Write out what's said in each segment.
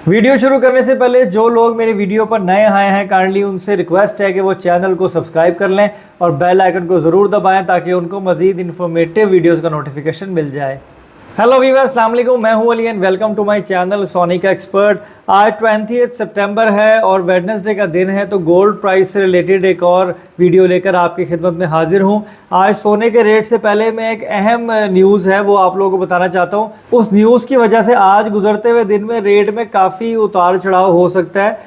Video शुरू करने से पहले जो लोग मेरे वीडियो पर नए आए हैं काइंडली उनसे रिक्वेस्ट है कि वो चैनल को सब्सक्राइब कर लें और बेल आइकन को ज़रूर दबाएं ताकि उनको मज़ीद इन्फॉर्मेटिव वीडियोस का नोटिफिकेशन मिल जाए। हेलो वीवर्स, अस्सलाम वालेकुम, मैं हूं Ali and welcome to my channel Soni का एक्सपर्ट। आज 20 सितंबर है और वेडनेसडे का दिन है, तो गोल्ड प्राइस से रिलेटेड एक और वीडियो लेकर आपकी खिदमत में हाजिर हूं। आज सोने के रेट से पहले मैं एक अहम न्यूज़ है वो आप लोगों को बताना चाहता हूं। उस न्यूज़ की वजह से आज गुजरते हुए दिन में रेट में काफ़ी उतार चढ़ाव हो सकता है।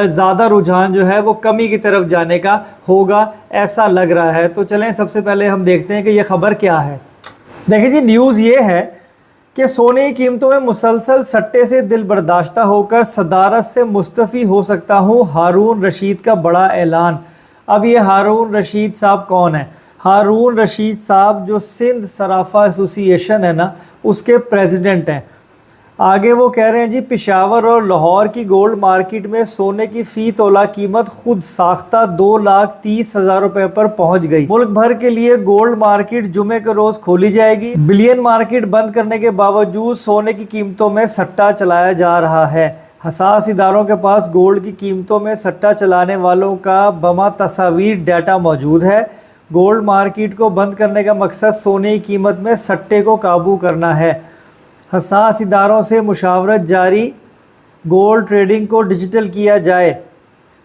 ज़्यादा रुझान जो है वो कमी की तरफ जाने का होगा, ऐसा लग रहा है। तो चलें सबसे पहले हम देखते हैं कि ये खबर क्या है। देखिए जी, न्यूज़ ये है कि सोने की कीमतों में मुसलसल सट्टे से दिल बर्दाश्ता होकर सदारत से मुस्तफ़ी हो सकता हूँ, हारून रशीद का बड़ा ऐलान। अब ये हारून रशीद साहब कौन है? हारून रशीद साहब जो सिंध सराफा एसोसिएशन है ना, उसके प्रेसिडेंट हैं। आगे वो कह रहे हैं जी, पेशावर और लाहौर की गोल्ड मार्केट में सोने की फ़ी तोला कीमत खुद साख्ता 2,30,000 रुपए पर पहुंच गई। मुल्क भर के लिए गोल्ड मार्केट जुमे के रोज़ खोली जाएगी। बिलियन मार्केट बंद करने के बावजूद सोने की कीमतों में सट्टा चलाया जा रहा है। हसास इदारों के पास गोल्ड की कीमतों में सट्टा चलाने वालों का बमा तस्वीर डाटा मौजूद है। गोल्ड मार्केट को बंद करने का मकसद सोने की कीमत में सट्टे को काबू करना है। हसास इदारों से मुशावरत जारी, गोल्ड ट्रेडिंग को डिजिटल किया जाए।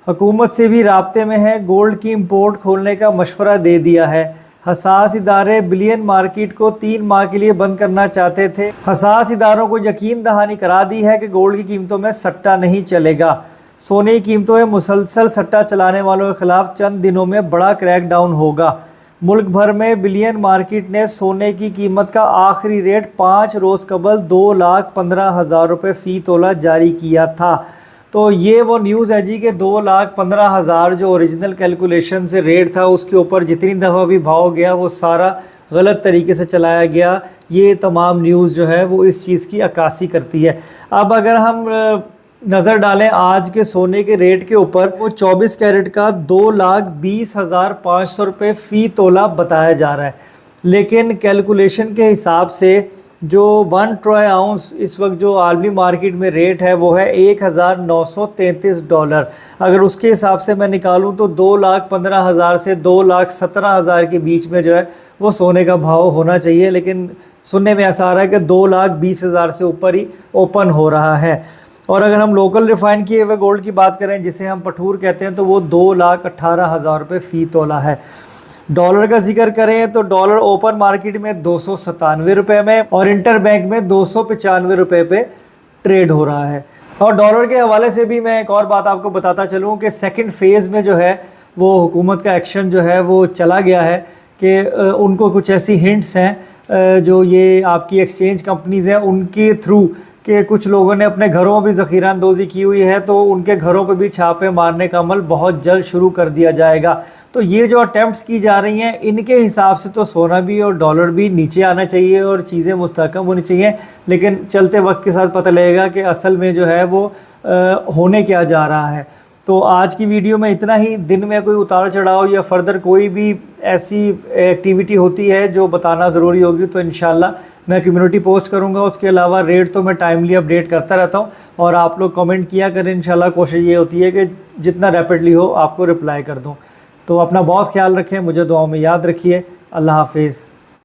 हुकूमत से भी राब्ते में है, गोल्ड की इंपोर्ट खोलने का मशवरा दे दिया है। हसास इदारे बिलियन मार्केट को 3 माह के लिए बंद करना चाहते थे। हसास इदारों को यकीन दहानी करा दी है कि गोल्ड की कीमतों में सट्टा नहीं चलेगा। सोने की कीमतों में मुसलसल सट्टा चलाने वालों के खिलाफ चंद दिनों में बड़ा क्रैकडाउन होगा। मुल्क भर में बिलियन मार्केट ने सोने की कीमत का आखिरी रेट 5 रोज़ कबल 2,15,000 रुपये फ़ी तोला जारी किया था। तो ये वो न्यूज़ है जी कि 2,15,000 जो ओरिजिनल कैलकुलेशन से रेट था, उसके ऊपर जितनी दफ़ा भी भाव गया वो सारा गलत तरीके से चलाया गया। ये तमाम न्यूज़ जो है वो इस चीज़ की अक्कासी करती है। अब अगर हम नज़र डालें आज के सोने के रेट के ऊपर, वो 24 कैरेट का 2,20,500 रुपये फ़ी तोला बताया जा रहा है। लेकिन कैलकुलेशन के हिसाब से जो 1 ट्रॉय आउंस इस वक्त जो आलमी मार्केट में रेट है वो है $1,933। अगर उसके हिसाब से मैं निकालूं तो 2,15,000 से 2,17,000 के बीच में जो है वो सोने का भाव होना चाहिए। लेकिन सुनने में ऐसा आ रहा है कि 2,20,000 से ऊपर ही ओपन हो रहा है। और अगर हम लोकल रिफ़ाइन किए हुए गोल्ड की बात करें, जिसे हम पठूर कहते हैं, तो वो 2,18,000 रुपये फ़ी तोला है। डॉलर का जिक्र करें तो डॉलर ओपन मार्केट में 297 रुपये में और इंटर बैंक में 295 रुपये पे ट्रेड हो रहा है। और डॉलर के हवाले से भी मैं एक और बात आपको बताता चलूँ कि सेकंड फेज़ में जो है वो हुकूमत का एक्शन जो है वो चला गया है कि उनको कुछ ऐसी हिंट्स हैं जो ये आपकी एक्सचेंज कंपनीज़ हैं उनके थ्रू कि कुछ लोगों ने अपने घरों में भी ज़ख़ीरा अंदोज़ी की हुई है, तो उनके घरों पे भी छापे मारने का अमल बहुत जल्द शुरू कर दिया जाएगा। तो ये जो अटैम्प्ट्स की जा रही हैं, इनके हिसाब से तो सोना भी और डॉलर भी नीचे आना चाहिए और चीज़ें मुस्तहकम होनी चाहिए। लेकिन चलते वक्त के साथ पता लगेगा कि असल में जो है वो होने क्या जा रहा है। तो आज की वीडियो में इतना ही। दिन में कोई उतार चढ़ाव या फर्दर कोई भी ऐसी एक्टिविटी होती है जो बताना ज़रूरी होगी तो इंशाल्लाह मैं कम्युनिटी पोस्ट करूंगा। उसके अलावा रेट तो मैं टाइमली अपडेट करता रहता हूं और आप लोग कमेंट किया करें। इंशाल्लाह कोशिश ये होती है कि जितना रैपिडली हो आपको रिप्लाई कर दूं। तो अपना बहुत ख्याल रखें, मुझे दुआओं में याद रखिए। अल्लाह हाफिज़।